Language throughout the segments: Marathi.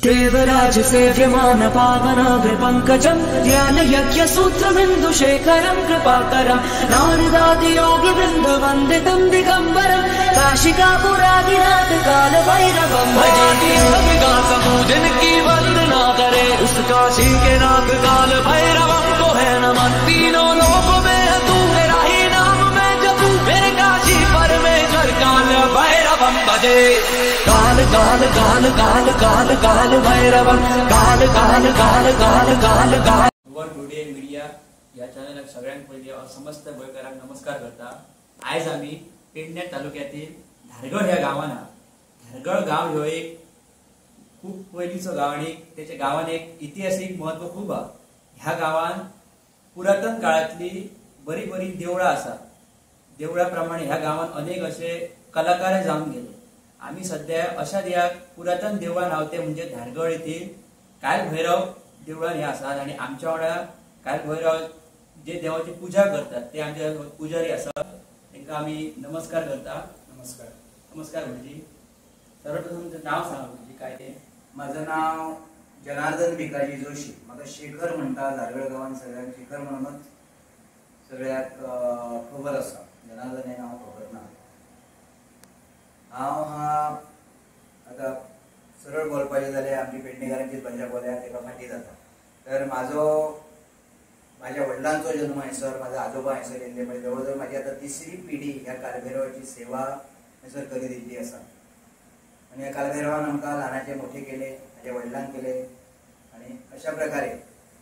देवराज सेव्यमान पावनाग्रपङ्कजं ध्यान यज्ञसूत्रबिन्दुशेखरं कृपाकरं नारदादियोगिवृन्दवन्दितं दिगम्बरं काशिकापुरादिनाथ कालभैरवं भजे। जिनकी वंदना करे उस काशी के नाथ काल भैरवं को है नमन। तीनों लोकों में तू मेरा ही नाम मैं जपूं, मेरे काशी परमेश्वर काल भैरवं भजे। काल काल काल काल काल काल भैरवं काल काल काल काल काल काल। वर टुडे मीडिया या चॅनलाक सगळ्यांक पयली समस्त गोंयकारांक नमस्कार करता। आज आम्ही पेडणे तालुक्यातील धारगळ ह्या गावान धारगळ गाव ह्यो एक खूप पयलीचो गाव आणि त्याच्या गावान एक ऐतिहासिक महत्व खूप हा। ह्या गावान पुरातन काळातली बरी बरी देवळां आसात। देवळा प्रमाणे ह्या गावान अनेक असे कलाकार जावन गेले। आम्ही सध्या अशा देवाक पुरातन देवळां नावते म्हणजे धारगळ येथील काल भैरव देवळान हे आसात आणि आमच्या वांगडा काल भैरव जे देवाची पूजा करतात ते आमचे पुजारी आसात। तांकां आम्ही नमस्कार करता। नमस्कार नमस्कार गुरुजी। सर्वप्रथम तुमचं नाव सांगा गुरुजी काय ते? माझं नाव जनार्दन भिकाजी जोशी। मला शेखर म्हणता धारगळ गावान सगळ्यांक शेखर म्हणूनच सगळ्यात खबर आसा। जनार्दन हे नाव खबर ना। हांव आता सरळ बोलपाचें जाल्यार आमची पेडणेकारांची भाशा बोल्यार तेका फाटी जाता। तर माझ्या वडिलांचो जन्म हैसर, माझा आजोबा हैसर येयल्ले, म्हणजे जवळ जवळ माझी आता तिसरी पिढी ह्या कालभैरवाची सेवा हैसर करीत येयल्ली आसा। आणि ह्या कालभैरवान आमकां ल्हानाचे मोठे केले, माझ्या वडिलांक केले आणि अशा प्रकारे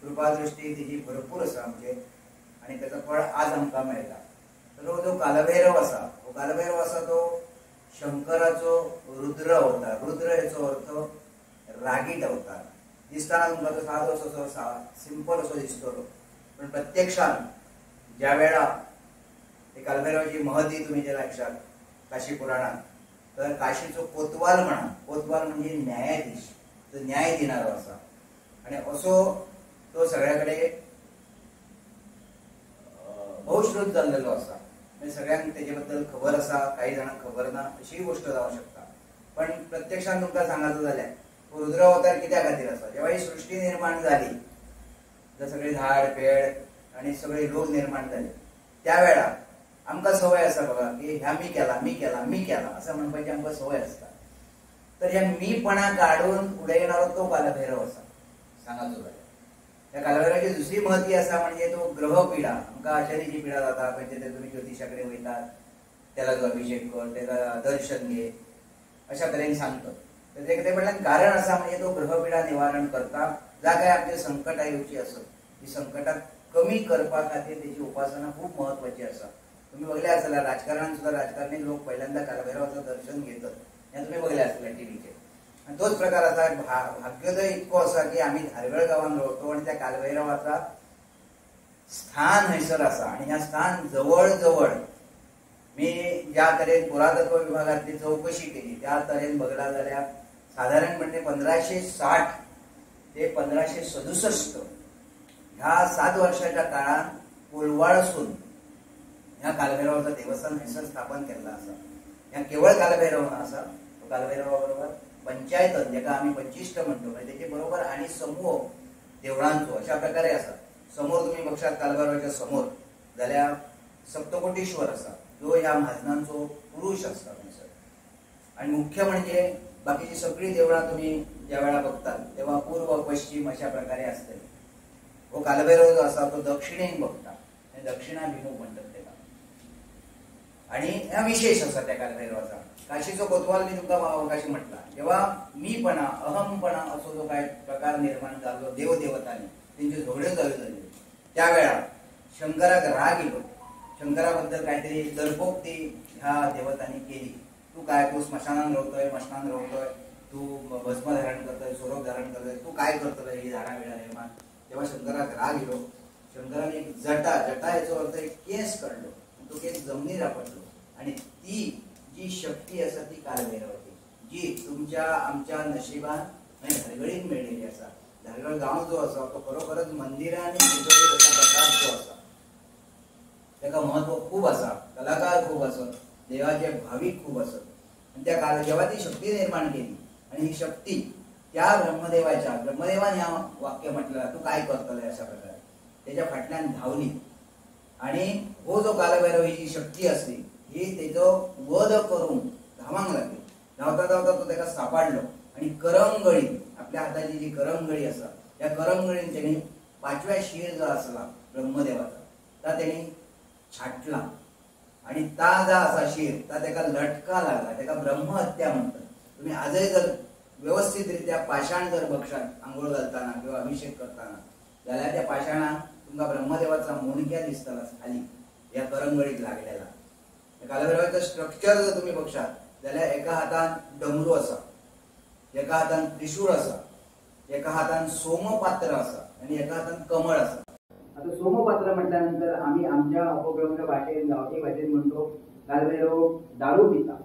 कृपादृष्टी तिची भरपूर आसा आमचे आणि त्याचा फळ आज आमकां मेळटा। तर हो जो कालभैरव आसा तो शंकराचो रुद्र अवतार। रुद्र हेचो अर्थ रागीट अवतार। दिसताना तुमकां तो सादो असो सिंपल असो दिसतलो, पण प्रत्यक्षात ज्या वेळा कालभैरवाची महती तुम्ही जे लक्षात काशी पुराणात, तर काशीचो कोतवाल म्हणा, कोतवाल म्हणजे न्यायाधीश, तो न्याय दिणारो आसा आणि असो तो सगळ्याकडे बहुश्रुत जाल्लेलो आसा। सगळ्यांक त्याच्याबद्दल खबर आसा, काही जाणांक खबर ना अशी गोष्ट जावं शकता। पण प्रत्यक्षात तुमकां सांगायचं जाल्यार रुद्र अवतार कित्या खातीर आसा? जेव्हा ही सृष्टी निर्माण झाली, जर सगळे झाड पेड आणि सगळे लोक निर्माण झाले, त्यावेळा आमकां सवय आसा बघा की ह्या मी केला मी केला मी केला असं म्हणपाची आमकां सवय आसता। तर ह्या मीपणा काढून उडयणारो तो कालभैरव आसा सांगायचो जाल्यार। त्या कालभैरवाची दुसरी महती आसा म्हणजे तो ग्रह पिढा, आमकां शनीची पिढा जाता म्हणजे ते तुम्ही ज्योतिषाकडे वयतात, त्याला जो अभिषेक कर, त्याला दर्शन घे, अशा तरेन सांगतात। तर ते म्हणल्यार कारण आसा म्हणजे तो ग्रहपिढा निवारण करता। जा काय आमची संकटां येवची आसत, ही संकटां कमी करपा खातीर त्याची उपासना खूप महत्वाची आसा। तुम्ही बघले आसतले राजकारणात सुद्धा राजकारणी लोक पहिल्यांदा कालभैरवाचं दर्शन घेतात, हे तुम्ही बघले आसतले टीव्हीचेर। आणि तोच प्रकार आसा। भाग्योदय इतको आसा की आम्ही धारगळ गावान रावतो आणि त्या कालभैरवाचा स्थान हैसर आसा आणि ह्या स्थान जवळ जवळ मी ज्या तरेन पुरातत्व विभागातली चौकशी केली त्या तरेन बघला जाल्यार साधारणपणे 1560 ते 1567 ह्या 7 वर्षाच्या काळात कोलवाळसून ह्या कालभैरवाचं देवस्थान हैसर स्थापन केल्लें आसा। ह्या केवळ कालभैरव ना आसा, तो कालभैरवा बरोबर पंचायत जेका आम्ही पंचिष्ट म्हणतो म्हणजे त्याचे बरोबर आणि समूह देवळांचो अशा प्रकारे आसा। समोर तुम्ही बघशात कालभैरवाच्या समोर जाल्यार सप्तकोटीश्वर आसा, जो ह्या महाजनांचो पुरुष आसता थंयसर। आणि मुख्य म्हणजे बाकीची सगळी देवळां तुम्ही ज्या वेळा बघतात तेव्हा पूर्व पश्चिम अशा प्रकारे असते। हो कालभैरव जो आसा तो दक्षिणेक बघता, दक्षिणाभिमुख म्हणतात त्याला। आणि हा विशेष आसा त्या कालभैरवाचा। काशीचो कोतवाल मी तुमकां अवकाशी म्हटला, जेव्हा मीपणा अहमपणा असो जो काय प्रकार निर्माण झालो देवदेवतांनी, त्यांची झगड्यो झाली, त्यावेळा शंकराक राग येलो। शंकराबद्दल काहीतरी दरपोक्ती ह्या देवतांनी केली। तू स्मशानात रावतोय, मशनात रावतोय, तू भस्म धारण करतोय, सोरोप धारण करतोय, तू काय करतोय ही झाडा वेळा निर्माण। तेव्हा शंकराक राग येलो। शंकराने एक जटा याचो अर्थ एक केस काढलो, तो केस जमनीर आपटलो आणि ती जी शक्ती आसा ती कालभैरवाची, जी तुमच्या आमच्या नशिबान धारगळीत मेळलेली आसा। धारगळ गांव जो आसा तो खरोखरच मंदिरांनी सजवलेलो असा प्रकार जो आसा, त्याका महत्व खूप आसा, कलाकार खूप आसत, देवाचे भाविक खूप असत। आणि त्या काळ जेव्हा ती शक्ती निर्माण केली आणि ही शक्ती त्या ब्रह्मदेवाने ह्या वाक्य म्हटलं, तू काय करतलंय अशा प्रकारे त्याच्या फाटल्यान धावली. आणि हो जो कालभैरव ही जी शक्ती असली ही तेजो वध करून धावांक लागली. धावता धावता तो त्याला सापडलो आणि करंगळी, आपल्या हाताची जी करंगळी असा, त्या करंगळीन त्यांनी 5व्या शीर जो असला ब्रह्मदेवाचा ता त्यांनी छाटला आणि ता जा असा शीर ता त्याला लटका लागला. त्याला ब्रह्महत्या म्हणतात. तुम्ही आजही जर व्यवस्थितरित्या पाषाण जर बघशात आंघोळ घालताना किंवा अभिषेक करताना जाल्यार त्या पाषाणात तुमका ब्रह्मदेवाचा मुंडक्या दिसतला खाली या करंगळीत लागलेला. कालभैरवाचं स्ट्रक्चर जर तुम्ही बघशात जाल्यार एका हातान डमरू असा, एका हातान त्रिशूळ असा, एका हातान सोमपात्र असा आणि एका हातान कमळ असा. आता सोमपात्र म्हटल्यानंतर आम्ही आमच्या अपभ्रंश भाषेत गावठी भाषेत म्हणतो कालभैरव दारू पिता,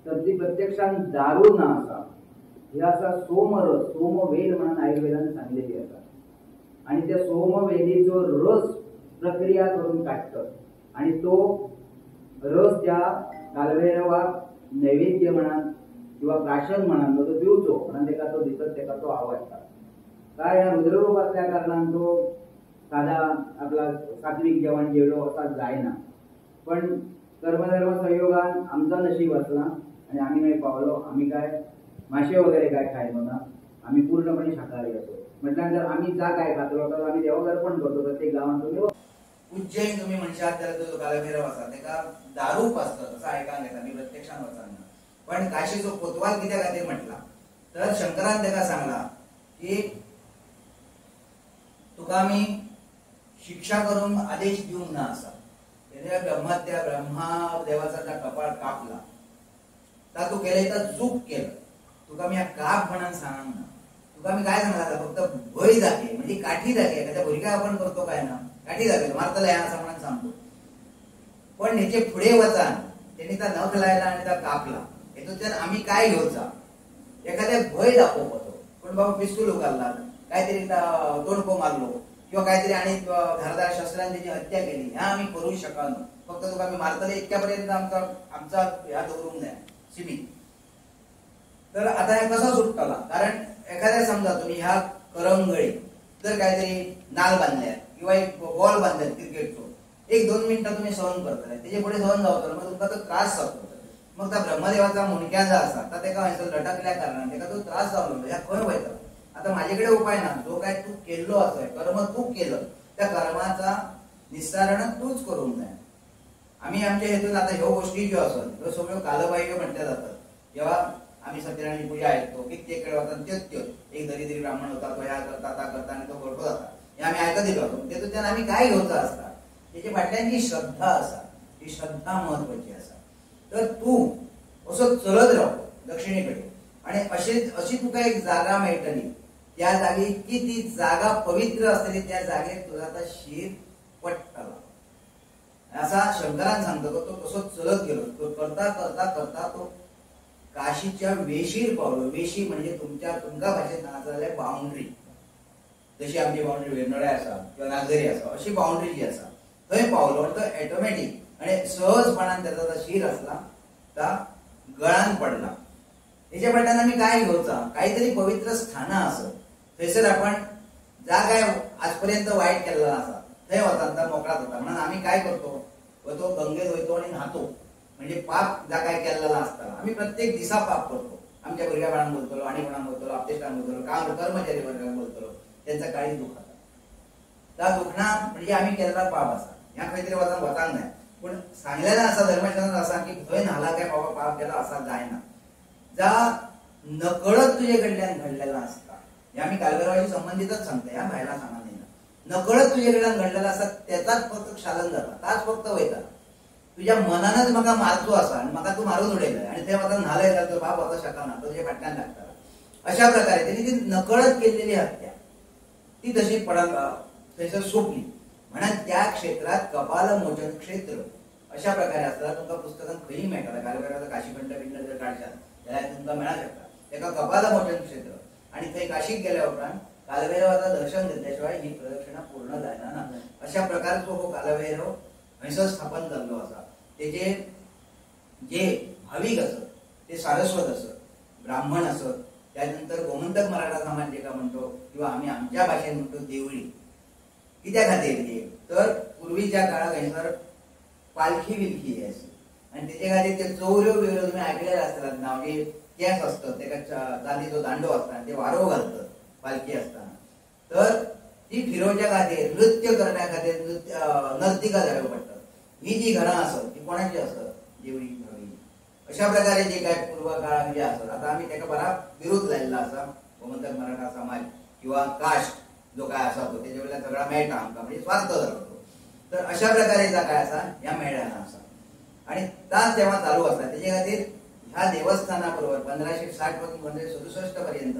तर ती प्रत्यक्षात दारू ना असा, हे असा सोमरस, सोमवेल म्हणून आयुर्वेदाने सांगलेली असा. आणि त्या सोमवेलीचो रस प्रक्रिया करून काढतात आणि तो रस त्या कालभैरवाक नैवेद्य म्हणा किंवा प्राशन म्हणा तो दिवचो म्हणून त्याला तो दिसत त्याला तो आवडता. काय या रुद्ररूप असल्या कारणान तो साधा आपला सात्विक जेवण जेवलो असा जायना. पण कर्मधर्म संयोगान आमचा नशीब असला आणि आम्ही नाही पावलो. आम्ही काय मासे वगैरे काय खायलो ना, आम्ही पूर्णपणे शाकाहारी असतो. म्हटल्यानंतर आम्ही जा काय खातो तर आम्ही देवाला अर्पण करतो. प्रत्येक गावात तुम्ही उज्जैन तुम्ही म्हणशात त्याला जो कालभैरव असा त्याका दारूप असतात असं ऐकायला येता. मी प्रत्यक्षात वचना. पण काशीचो कोतवाल कित्या खातीर म्हटला तर शंकरान त्याला सांगला की तुका मी शिक्षा करून आदेश देऊन ना असा. त्याने ब्रह्महत्या ब्रह्मदेवाचा त्या कपाळ कापला ता तू केले तर चूक केलं. तुका मी काप म्हणून सांग ना. तुका मी काय सांगला फक्त भय दाखे म्हणजे काठी दाखे. एखाद्या भुरग्या आपण करतो काय ना काठी दाखवतो मारतला या असं म्हणून सांगतो. पण ह्याचे पुढे वचान त्यांनी त्या नख लायला आणि त्या कापला. हेतून आम्ही काय घेऊचा एखाद्या भय दाखवतो. पण बाबा पिस्तूल उगारला, काहीतरी तोंडको मारलो किंवा काहीतरी आणि धारदार शस्त्रांनी त्याची हत्या केली, ह्या आम्ही करू शकलो. फक्त तुका मी मारतले इतक्यापर्यंत आमचा ह्या दौरून द्या सीमित. तर आता हे कसा सुटतला? कारण एखाद्या समजा तुम्ही ह्या करंगळी जर काहीतरी नाल बांधल्या किंवा एक बॉल बांधल्यात क्रिकेटचो, 1-2 मिनिटं तुम्ही सहन करतले, त्याच्या पुढे सहन जावतलो मग तुमका तो त्रास जातो. मग त्या ब्रह्मदेवाचा मुंडक्या जो असा त्याका लटकल्या कारणान त्याका तो त्रास जावलो ह्या खंय वयता. आता माझ्याकडे उपाय ना, जो काय तू केल्लो असं कर्म तू केलं त्या कर्माचा निस्तारण तूच करून जाय. आम्ही आमच्या हेतून आता ह्यो गोष्टी ज्यो असत ह्यो सगळ्यो कालबाह्य म्हटल्या जातात. जेव्हा आम्ही सत्यनारायण पूजा ऐकतो कित्येक वेळ होता त्यो एक दरिद्री ब्राह्मण होता तो ह्या करता ता करता आणि तो करतो जाता हे आम्ही ऐकत दिलो होतो. तेतून आम्ही काय घेऊचा असता त्याची फाटल्याची श्रद्धा असा. ही श्रद्धा महत्वाची असा. तर तू असं चलत राहो दक्षिणेकडे आणि अशी तुका एक जागा मेळटली. त्या जागी की ती जागा पवित्र असतली त्या जागेत तुझा आता शीर पटला असा शंकरान सांगतो. तो तसो चलत गेलो. तो करता करता करता तो काशीच्या वेशीर पावलो. वेशी म्हणजे तुमका भाषेत नाचलेल्या बाउंड्री, जशी आमची बाउंड्री वेर्नोळे असा किंवा नागझरी असा अशी बाउंड्री जी असा थंय पावलो. आणि तो ऑटोमॅटिक आणि सहजपणान त्याचा शीर असला ता गळान पडला. याच्या फाटल्यान आम्ही काय घेऊचा काहीतरी पवित्र स्थान असत थंयसर आपण जा काय आजपर्यंत वाईट केलेला असा थंय वता मोकळात होता. म्हणून आम्ही काय करतो तो गंगेत वयतो आणि न्हातो. म्हणजे पाप जा काय केलेला असता आम्ही प्रत्येक दिसा पाप करतो. आमच्या भुरग्या बाळांक बोलतलो आणि कोणाक बोलतलो आपतेष्टांक बोलतलो कर्मचारी वर्गांक बोलतलो त्यांचा काळी दुःख आता त्या दुखणा म्हणजे आम्ही केलेला पाप असा. ह्या काहीतरी वचन वचांक नाही. पण सांगलेला असा धर्मशास्त्रात असा की थंय न्हाला काय बाबा पाप केला असा जायना. जा नकळत तुझे कडल्यान घडलेला असता. हे आम्ही कालभैरवाशी संबंधितच सांगतो. ह्या भायला सांगा नाही. नकळत तुझे कडल्यान घडलेला असता त्याचाच फक्त क्षालन जाता ताच फक्त वयता. तुझ्या मनानच म्हाका मारचो असा आणि म्हाका तू मारून उडयलंय आणि ते म्हाका न्हालय जातो बाप आता शकना तो तुझ्या फाटल्यान लागता. अशा प्रकारे त्यांनी ती नकळत केलेली हत्या ती तशी पडत थंयसर सोपली. म्हणून त्या क्षेत्रात कपालमोचन क्षेत्र अशा प्रकारे असतात. तुमका पुस्तकात खंयी मेळटा. कालभैरवाचा काशीखंड बिंड जर काढशात जाल्यार तुमका मेळा शकता. तेका कपालमोचन क्षेत्र आणि थंय काशीक गेल्या उपरांत कालभैरवाचं दर्शन घेतल्याशिवाय ही प्रदक्षिणा पूर्ण जायना ना. अशा प्रकारचो हो कालभैरव हंयसर स्थापन जाल्लो असा. तेचे जे भाविक असत ते सारस्वत असत ब्राह्मण असत त्यानंतर गोमंतक मराठा समाज जे का म्हणतो किंवा आम्ही आमच्या भाषेत म्हणतो देवळी, कित्या खातीर ती तर पूर्वीच्या काळात हंयसर पालखी बिलखी अशी आणि त्याच्या खातीर ते चौऱ्यो बिवऱ्यो तुम्ही ऐकलेले असतात ना, म्हणजे केस असतात तेका चांदीचो दांडो असता ते वारो घालतात पालखी असताना, तर ती फिरोवच्या खातीर नृत्य करण्या खातीर नर्तिका जायो पडटात. ही जी घरां असत ती कोणाची असत? देवळी घराणी. अशा प्रकारे जे काय पूर्व काळात जे असत, आता आम्ही त्याका बरा विरोध लायला असा. गोमंतक मराठा समाज किंवा कास्ट जो काय असा तो त्याच्या वेळेला सगळा मेळटा आमकां, म्हणजे स्वार्थ धरतो. तर अशा प्रकारे जा काय असा ह्या मेळ्याना असा आणि तास जेव्हा चालू असता त्याच्या खातीर ह्या देवस्थानाबरोबर 1560 पासून 1567 पर्यंत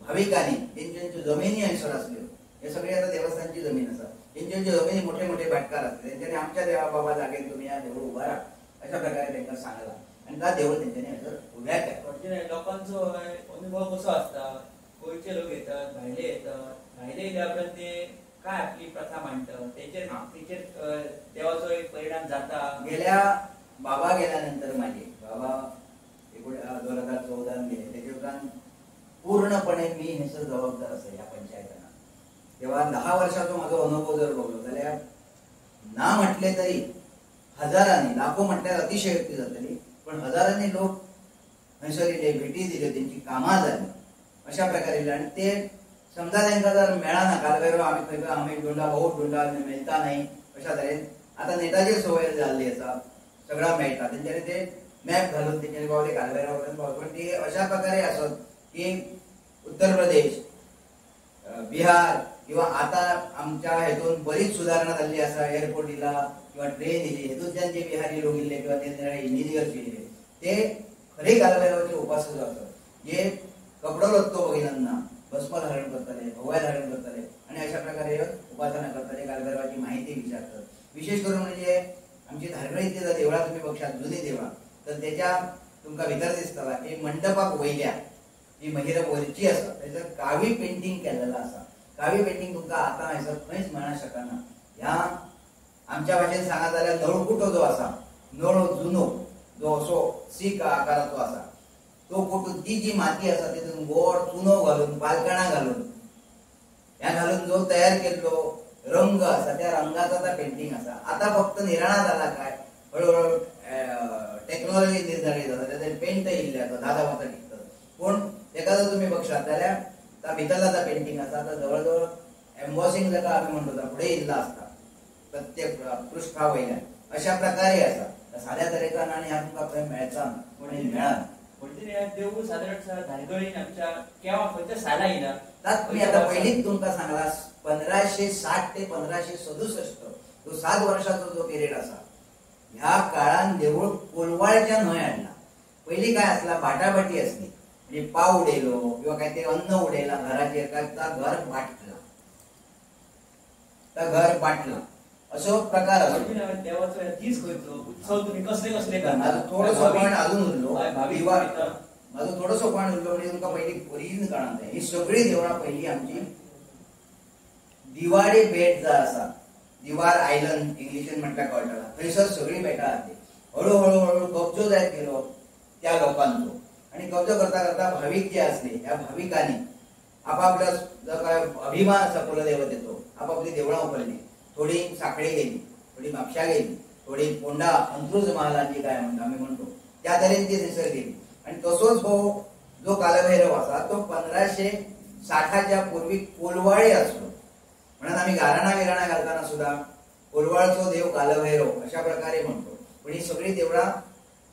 भाविकांनी तेंच्यांच्यो जमिनी हंयसर आसल्यो. हे सगळे आता देवस्थानची जमीन आसा. तेंच्यांच्यो जमिनी मोठे मोठे भाटकार असले तेंच्यांनी आमच्या देवा बाबा जागेर तुम्ही ह्या देवूळ उबा राहा अशा प्रकारे तांकां सांगला आणि त्या देवूळ तेंच्यांनी हंयसर उब्या केला. म्हणजे लोकांचो अनुभव कसो असता, गोंयचे लोक येतात, भायले येतात, भायले येयल्या उपरांत ते काय आपली प्रथा मांडतात, तेचेर देवाचो एक परिणाम जाता. बाबा गेल्यानंतर माझे बाबा 2014 गेले, त्याच्या उपरांत पूर्णपणे मी ह्याचं जबाबदार असं या पंचायतना. तेव्हा 10 वर्षाचो माझा अनुभव जर बघलो जाल्यार ना म्हटले तरी हजारांनी, लाखो म्हटल्यार अतिशयोक्ती जातली, पण हजारांनी लोक हंयसर येयले, भेटी दिल्यो, तेंची कामां जाली अशा प्रकारे. आणि ते समजा तांकां जर मेळना, कालवेरो आमी डोंडा बहुत डोंडा मेळटा नाही अशा तरेन आता नेटाचेर सवय जाल्ली आसा, सगळा मेळटा तेंच्यांनी ते मॅप घालून तेंच्यांनी पावले कालवेरा वचून पावले. पण ते अशा प्रकारे आसत की उत्तर प्रदेश, बिहार किंवा आता आमच्या हेतून बरीच सुधारणा जाल्ली आसा. एअरपोर्ट दिला किंवा ट्रेन दिली, हेतूंतल्यान जे बिहारी लोक इल्ले किंवा ते इंजिनियर्स इल्ले ते खरे कालवेराचे उपासक आसत, जे कपडो लत्तो बघिनातना भस्म धारण करतले, भगवा धारण करतले आणि अशा प्रकारे उपासना करतले, कालभैरवाची माहिती विचारतात. विशेष करून म्हणजे आमची धारगळीतली देवळां तुम्ही बघशात, जुनी देवळां, तर त्याच्या तुमका भितर दिसतला की मंडपाक वयल्या जी महिरप वरची आसा त्याच्यात कावी पेंटिंग केलेला आसा. कावी पेंटिंग तुमका आता हयसर खंयच मेळना शकना. ह्या आमच्या भाशेन सांगात जाल्यार नळकुटो जो आसा, नळ जुनो जो असो सीक आकाराचो आसा, तो कुटून ती जी माती आसा तितून गोड चुनो घालून, पालकणा घालून ह्या घालून जो तयार केल्लो रंग आसा त्या रंगाचा त्या पेंटिंग आसा. आता फक्त निराळा जाला काय, हळूहळू टेक्नॉलॉजी निर्धारित जाता, त्याचे पेंट येयल्ले आता 10-10 टिकतात. पण तेका जर तुम्ही बघशात जाल्यार त्या भितरला त्या पेंटिंग आसा आता जवळजवळ एम्बॉसिंग जाका आमी म्हणतो फुडें इल्ला आसता प्रत्येक पृष्ठा वयल्यान अशा प्रकारे आसा. साद्या तरेच्यान आनी ह्या तुमकां खंय मेळचा पण मेळना. म्हणजे देवूळ साधारण धारगळीन आमच्या केव्हा खंयच्या साला येयला मी आता पयलींच तुमकां सांगला 1560 ते 1567 जो 7 वर्षाचो जो पिरियड आसा ह्या काळान देवूळ कोलवाळच्यान न्हय हाडला. पयलीं काय आसला, बाटाबाटी आसली, म्हणजे पाव उडयलो किंवा काय ते अन्न उडयला घराचेर काय घर बाटला असो प्रकार आसलो. देवाचो दीस खंयचो, उत्सव तुम्ही कसले कसले करतात. थोडोसो पॉयंट अजून उरलो, माझो थोडोसो पॉयंट उरलो म्हणजे तुमकां पयलीं बरीच कळना जाय. ही सगळी देवळां पयलीं आमची दिवाडे बेट जो आसा, दिवार आयलंड इंग्लिशीन म्हटल्यार कळटला, थंयसर सगळी बेटां आसली. हळू कब्जो जायत गेलो त्या लोकांचो आणि कब्जो करता करता भाविक जे असले ह्या भाविकांनी आपापल्या जो काय अभिमान आसा कुलदेवतेचो आपापली देवळां उखलली. थोडी साखळे गेली, थोडी म्हापशा गेली, थोडी पोंडा अंत्रुज महालाची काय म्हणटा आमी म्हणतो त्या तरेन ती थंयसर गेली. आणि तसोच हो जो कालभैरव आसा तो 1560च्या पूर्वी कोलवाळे आसलो. म्हणून आम्ही गाराणा घालताना सुद्धा कोलवाळचो देव कालभैरव अशा प्रकारे म्हणतो. पण ही सगळी देवळां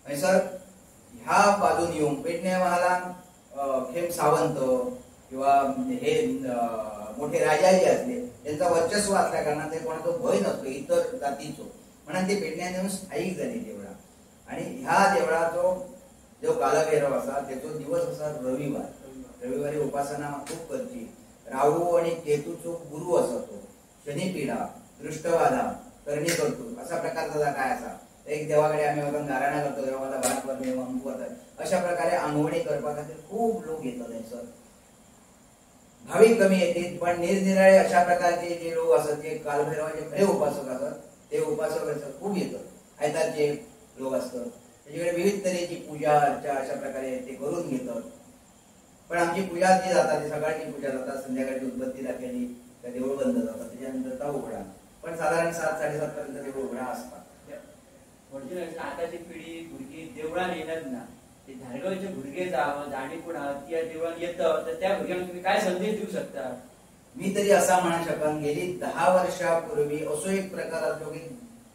हंयसर ह्या बाजून येऊन पेडणे महालान खेम सावंत किंवा हे मोठे राजा जे असले त्यांचा वर्चस्व असल्या कारणान ते कोणाचो भंय नसलो इतर जातीचो, म्हणून ते पेडण्यान येऊन स्थायीक जाली देवळां. आणि ह्या देवळाचो जो कालभैरव आसा त्याचो दिवस आसा रविवार. रविवारी उपासना खूप करची. राहू आणि केतूचो गुरु आसा तो शनिपिडा, दृष्टबाधा, करणी करतो अशा प्रकारचा काय आसा. एक देवाकडे आम्ही वचून गाराणा करतो, देवाला भात करणे अंकू वतात अशा प्रकारे अंगवणी करपा खातीर खूप लोक येतात थंयसर. भाविक कमी येतील पण निरनिराळे अशा प्रकारचे जे लोक असतात जे कालभैरवाचे खरे उपासक असतात ते उपासक खूप येतात. आयतारचे लोक असतात त्याच्याकडे विविध तऱ्हेची पूजा अर्चा अशा प्रकारे ते करून घेतात. पण आमची पूजा जी जाता ती सकाळची पूजा जाता, संध्याकाळची उदबत्ती दाखवली तर देऊळ बंद जातात, त्याच्यानंतर तो उघडा. पण साधारण 7-7:30 पर्यंत देऊळ उघडा असतात. आताची पिढी भुरगी देवळान येणार ना, ते धारगावचे भुरगे जाणीपूण त्या देवळान येतं, तर त्या भुरग्यांना तुम्ही काय संदेश देऊ शकता? मी तरी असा म्हणू शकन, गेली 10 वर्षापूर्वी असो एक प्रकार असतो की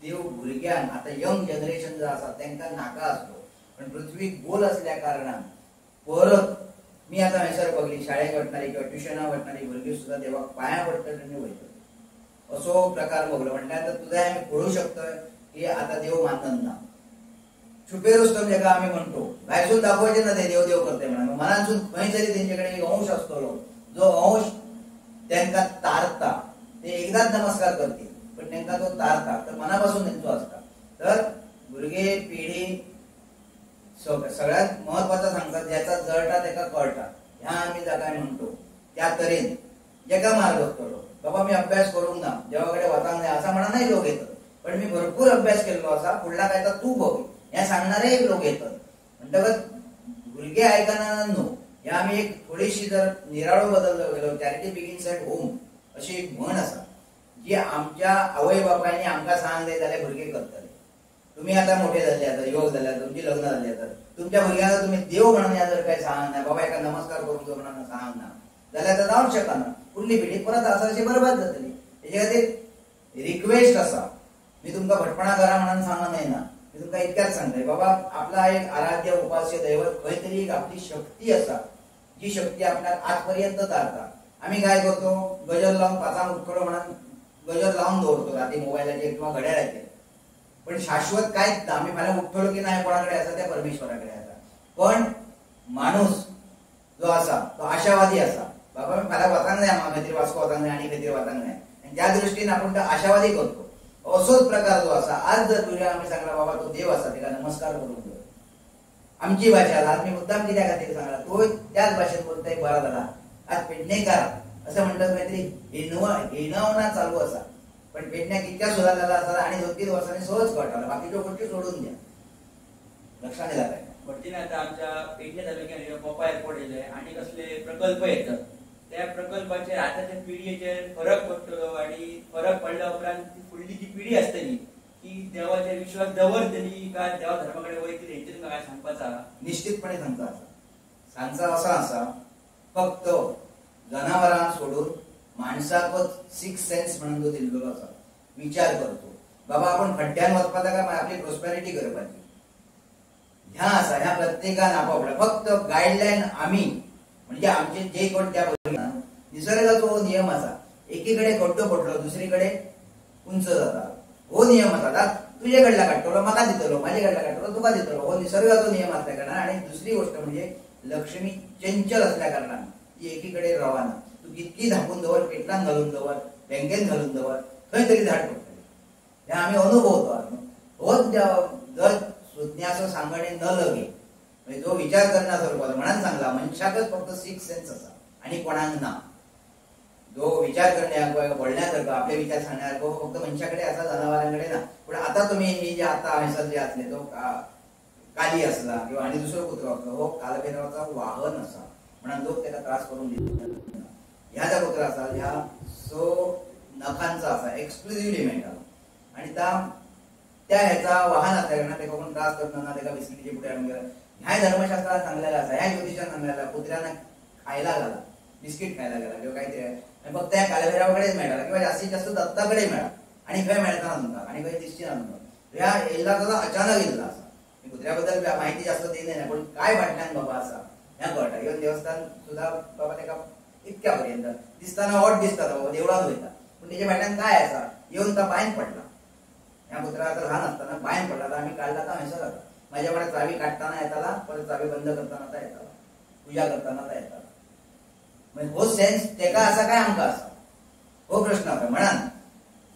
देव भुरग्यांक, आता यंग जनरेशन जो आसा त्यांना नाका असतो, पण पृथ्वी गोल असल्या कारणान परत मी आता हयसर बघली शाळेक वटणारी किंवा ट्युशनाक वटणारी भुरगी सुद्धा देवाक पाया पडटली आणि वयतली असो प्रकार बघलो. म्हटल्यार तुझा आम्ही कळू शकतोय की आता देव मानत ना. छुपे रुस्तम जेका आम्ही म्हणतो, भायसून दाखवायचे ना ते देव देव करते म्हणून, मनातून खंय तरी तेंच्याकडे एक अंश असतलो, जो अंश त्यांना तारता. ते एकदाच नमस्कार करतील पण त्यांना तो तारता, तर मनापासून त्यांचो असता. तर भुरगे पिढी सगळ्यात महत्वाचा सांगतात, ज्याचा जळटा त्याका कळटा, ह्या आम्ही जागा म्हणतो. त्या तरेन जेका मार्ग असतलो, बाबा मी अभ्यास करूंक ना, देवाकडे वचांक जाय असा म्हणा नाही लोक येतात, पण मी भरपूर अभ्यास केलेलो असा, फुडला काय तर तू बघ ह्या सांगणारे लोक येतात. म्हणटकच भुरगे आयकना न्हू, ह्या आम्ही एक थोडीशी जर निराळो बदललो गेलो, चॅरिटी बिगिन्स एट होम अशी एक म्हण आसा, जी आमच्या आवय बापायनी आमकां सांग जाय जाल्यार भुरगे करतले. तुम्ही आता मोठे झाले, आता युवक झाले, तुमची लग्न झाली, आता तुमच्या भुरग्यांना तुम्ही देव म्हणून जर काही सांग ना, बाबा एका नमस्कार करून दो म्हणून सांग ना जाल्यार तर जावंक शकना. फुडली पिढी परत अशी बरबाद जातली. हेजे खातीर रिक्वेस्ट आसा, मी तुमकां भटपणा करा म्हणून सांगना ना, मी तुमकां इतक्याच सांगताय, बाबा आपला एक आराध्य उपास्य दैवत खंय तरी एक आपली शक्ती आसा, जी शक्ती आपल्याक आजपर्यंत तारता. आम्ही काय करतो, गजर लावून 5 उठलो म्हणून गजर लावून दवरतो रात्री मोबायलाचेर किंवा घड्याळाचेर, पण शाश्वत कांयच ना. आम्ही फाल्यां उठलो की नाही कोणाकडे आसा त्या परमेश्वराकडे आसा. पण माणूस जो आसा तो आशावादी आसा, बाबा मी फाल्यां वचांक जाय, म्हाका खंय तरी वास्को वचांक जाय, आनी खंय तरी वचांक जाय, आनी त्या दृश्टीन आपण तो आशावादी करतो. असोच प्रकार जो आसा, आज जर तुझ्या आम्ही सांगला बाबा तो देव आसा त्याला नमस्कार करून दो, आमची भाषा आज मी मुद्दाम कित्या खातीर सांगला, तो त्याच भाषेत बोलताय बरा झाला. आज पेडणेकार असं म्हणतात काहीतरी हिणवणा चालू असा, पण पेडण्याक इतक्या सुद्धा झाला असा आणि 2-3 वर्षांनी सहज कळटाला. बाकीच्या गोष्टी सोडून द्या, लक्षात येला काय भटजीन आता आमच्या पेडणे तालुक्यात मोपा एअरपोर्ट येयले आणि कसले प्रकल्प येतात, त्या प्रकल्पाचेर आताच्या पिढयेचेर फरक पडटलो आणि फरक पडल्या उपरांत फुडली जी पिढी असतली की देवाचेर विश्वास दवरतली का देवा धर्माकडे वयतली, हेचेर तुमकां काय सांगपाचा? निश्चितपणे सांगचा असा आसा, फक्त जनावरां सोडून माणसाकच 6 सेन्स म्हणून तो दिल्लो आसा. विचार करतो बाबा आपण खड्ड्यान वचपाचा काय आपली प्रोस्पेरिटी करपाची, ह्या आसा. ह्या प्रत्येकान आपापल्या फक्त गायडलाईन आम्ही म्हणजे आमचे जे कोण त्या निसर्गाचो नियम आसा, एकीकडे खड्डो पडलो दुसरीकडे उंच जाता, हो नियम आसा. तुझे कडला काडटलो म्हाका दितलो, माझे कडला काडटलो तुका दितलो, हो निसर्गाचो नियम असल्या कारणान. आणि दुसरी गोष्ट म्हणजे लक्ष्मी चंचल असल्या कारणान ती एकीकडे रवाना. तू कितकी धापून दवर, पेटलान घालून दवर, बँकेत घालून दवर, खंय तरी झाड पडटले. हे आम्ही अनुभवतो. होच जर सुज्ञाचो सांगणे न लगे, म्हणजे जो विचार करना स्वरूपाचो म्हणून सांगला, मनशाकच फक्त 6 सेन्स आसा आणि कोणाक ना. जो विचार करण्याक बोलण्यासारखं आपले विचार सांगण्यासारखं फक्त मनशाकडे असा, जनावरांकडे ना. पण आता तुम्ही हे जे आता हयसर जे असले तो काली असला किंवा आणि दुसरो कुत्रो असलो, हो कालभैरवाचा वाहन असा म्हणून लोक त्याला त्रास करून दिले. ह्या ज्या कुत्रा असा ह्या 100 नखांचा असा एक्सक्लुझिव्हली मेळटा आणि त्या ह्याचा वाहन असल्या कारणान त्याका कोण त्रास करना ना, त्याका बिस्किटीचे पुढे आणून गेला. ह्या धर्मशास्त्रात सांगलेला असा, ह्या ज्योतिषात सांगलेला कुत्र्यांना खायला घाला, बिस्किट खायला घाला किंवा काहीतरी, फक्त त्या कालभैरवाकडेच मेळटा किंवा जास्तीत जास्त दत्ताकडे मेळा आणि खंय मेळटा तुमकां आणि खंय दिसची ना तुमकां. ह्या येयला सुद्धा अचानक येयला असा. कुत्र्याबद्दल माहिती जास्त दिली नाही, पण काय फाटल्यान बाबा असा ह्या कळटा. इवन देवस्थान सुद्धा बाबा त्याका इतक्या पर्यंत दिसताना वॉट दिसता बाबा देवळात वयता, पण त्याच्या फाटल्यान काय असा येऊन तो पांयन पडला. ह्या कुत्रा आता लहान असताना पांयन पडला, तर आम्ही काढला तर हयसर जाता. माझ्याकडे चावी काढताना येताला, परत चावी बंद करताना येताला, पूजा करताना येताला. म्हणजे हो सेन्स तेका असा काय आमकां असा, हो प्रश्न आसा. म्हणान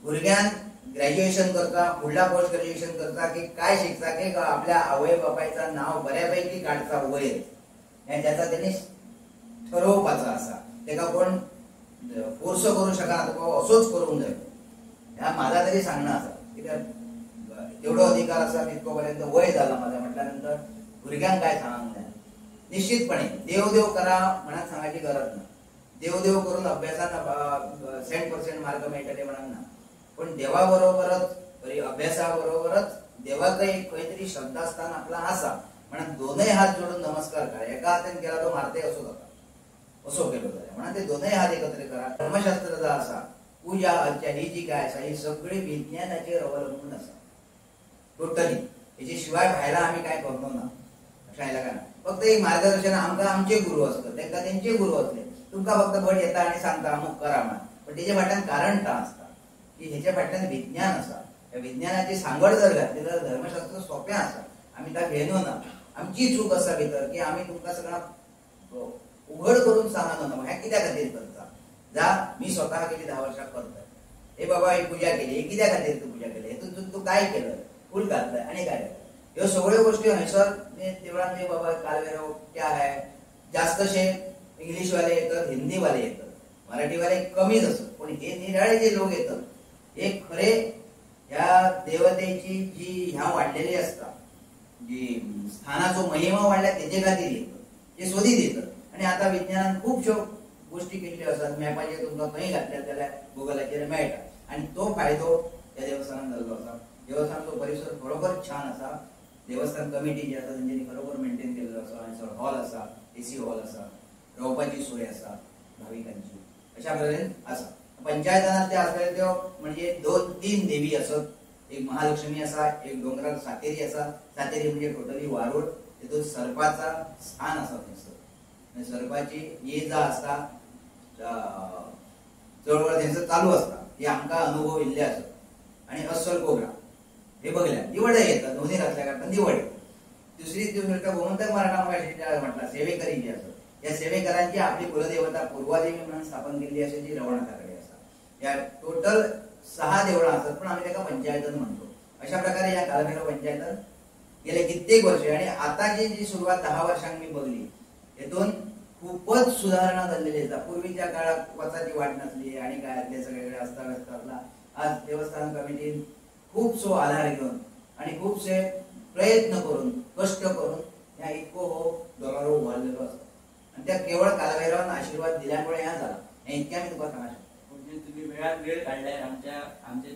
भुरग्यान ग्रॅज्युएशन करता, फुडला पोस्ट ग्रॅज्युएशन करता की काय शिकता की आपल्या आवय बापायचं नाव बऱ्यापैकी काढता वयर, त्याचा त्यांनी ठरवपाचा असा. तेका कोण फोर्स करू शकना, असोच करूंक जाय. ह्या माझा तरी सांगणं असा. कित्याक तेवढो अधिकार असा तितको पर्यंत वय झाला माझा म्हटल्यानंतर भुरग्यांक काय सांगूंक जाय. निश्चितपणे देव करा म्हणत सांगायची गरज नाही. देव करून अभ्यासात 100% मार्क मिळतले म्हणत ना, पण देवाबरोबरच अभ्यासाबरोबरच देवाचं एक काहीतरी श्रद्धास्थान आपला असा म्हणून दोनही हात जोडून नमस्कार करा. एका हाताने केला तो मारते असो जाता असो केलो जाय म्हणून ते दोनही हात एकत्र करा. धर्मशास्त्राचा असा पूजा अर्चा ही जी काय असा ही सगळी विज्ञानाचेर अवलंबून असा टोटली. याच्या शिवाय खायला आम्ही काय करतो ना खायला काय फक्त एक मार्गदर्शन आमका आमचे गुरु असतात त्यांना त्यांचे गुरु असले तुमका फक्त बळ येता आणि सांगता अमुक करा म्हणा, पण त्याच्या फाटल्यान कारण का असता की ह्याच्या फाटल्यान विज्ञान असा. या विज्ञानाची सांगड जर घातली तर धर्मशास्त्र सोप्या असा. आम्ही त्या घेणो ना आमची चूक असा भितर की आम्ही तुमका सगळं उघड करून सांगणार ना ह्या कित्या खातीर करता. जा मी स्वतः गेली 10 वर्षात करतोय. हे बाबा ही पूजा केली हे कित्या खातीर तू पूजा केली हेतून तू काय केलं फुल घातलंय आणि काय ह्यो सगळ्यो गोष्टी हयसर देवळान बाबा कालभैरव क्या है जास्तशे इंग्लिश वाले येतात हिंदी वाले येतात मराठी वाले कमीच असत, पण हे निराळे जे लोक येतात हे खरे या देवतेची जी ह्या वाढलेली असतात जी स्थानाचो महिमा वाढल्या त्याचे खातीर येतात ते सोदीत येतात. आणि आता विज्ञानान खूपशो गोष्टी केलेल्या असतात मॅपाचे तुमका खंय घातल्या जाल्यार गुगलाचेर मेळटा आणि तो फायदो त्या देवस्थानात जाल्लो असा. देवस्थानचो परिसर खरोखर छान असा. देवस्थान कमिटी जी आसा तेंच्यांनी खरोखर मेंटेन केल्लो असा. हांगसर हॉल असा AC हॉल असा रावपाची सोय असा भाविकांची अशा तरेन असा. पंचायतांत ते आसले त्यो म्हणजे 2-3 देवी असत. एक महालक्ष्मी असा एक डोंगरार सातेरी असा. सातेरी म्हणजे टोटली वारूळ तितून सर्पाचा स्थान असा थंयसर सर्पाची ये जा असता चळवळ थंयसर चालू असता हे आमकां अनुभव इल्ले असत. आणि अस्सल कोबरा हे बघल्या दिवडे येतात दोन्ही घातल्या कारण दिवडे. दुसरी गोष्ट गोमंतक मराठा म्हटला सेवेकरी जे असत या सेवेकरांची आपली कुलदेवता पूर्वादेवी म्हणून स्थापन केली अशी जी रवणाकडे असतात. या टोटल 6 देवळां असतात पण आम्ही त्याला पंचायतन म्हणतो. अशा प्रकारे या कालभैरव पंचायतन गेले कित्येक वर्षे आणि आताची जी सुरुवात 10 वर्षांनी मी बघली हेतून खूपच सुधारणा झालेली आहे. पूर्वीच्या काळात वचाची वाट नसली आणि काय सगळीकडे अस्ताव्यस्त असला. आज देवस्थान कमिटीन खूपसो आधार घेऊन आणि खूपसे प्रयत्न करून कष्ट करून ह्या इतको हो दोलारो उभारलेलो असतो आणि त्या केवळ कालभैरवान आशीर्वाद दिल्यामुळे ह्या झाला. हे इतक्या मी तुका सांगा शकतो. म्हणजे तुम्ही वेळात वेळ काढलाय आमचे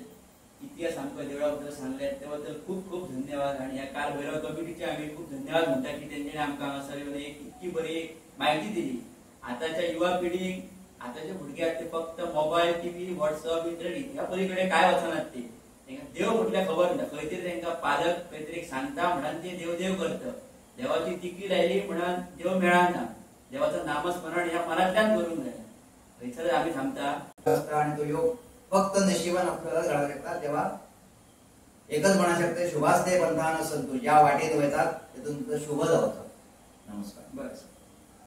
इतिहास आमच्या देवळाबद्दल सांगले त्याबद्दल खूप खूप धन्यवाद. आणि या कालभैरव कमिटीचे आम्ही खूप धन्यवाद म्हणतात की त्यांनी आमकां हांगासर येवन एक इतकी बरी माहिती दिली. आताच्या युवा पिढीक आताचे भुरगे ते फक्त मोबाईल TV व्हॉट्सअप इंटरनेट ह्या पलीकडे काय वचनात ते देव म्हटल्या खबर ना खंय तरी तांकां पालक खंय तरी सांगता म्हणून ते देव करतात. देवाची तिकी लायली म्हणून देव मेळना. देवाचं नामस्मरण ह्या मनातल्यान करूंक जाय. थंयसर आम्ही थांबता आणि तो योग फक्त नशिबान आपल्याला घडा शकता. तेव्हा एकच म्हणा शकते शुभास्ते पंथान संतू ज्या वाटेत वयतात तिथून शुभ जावचा. नमस्कार. बस.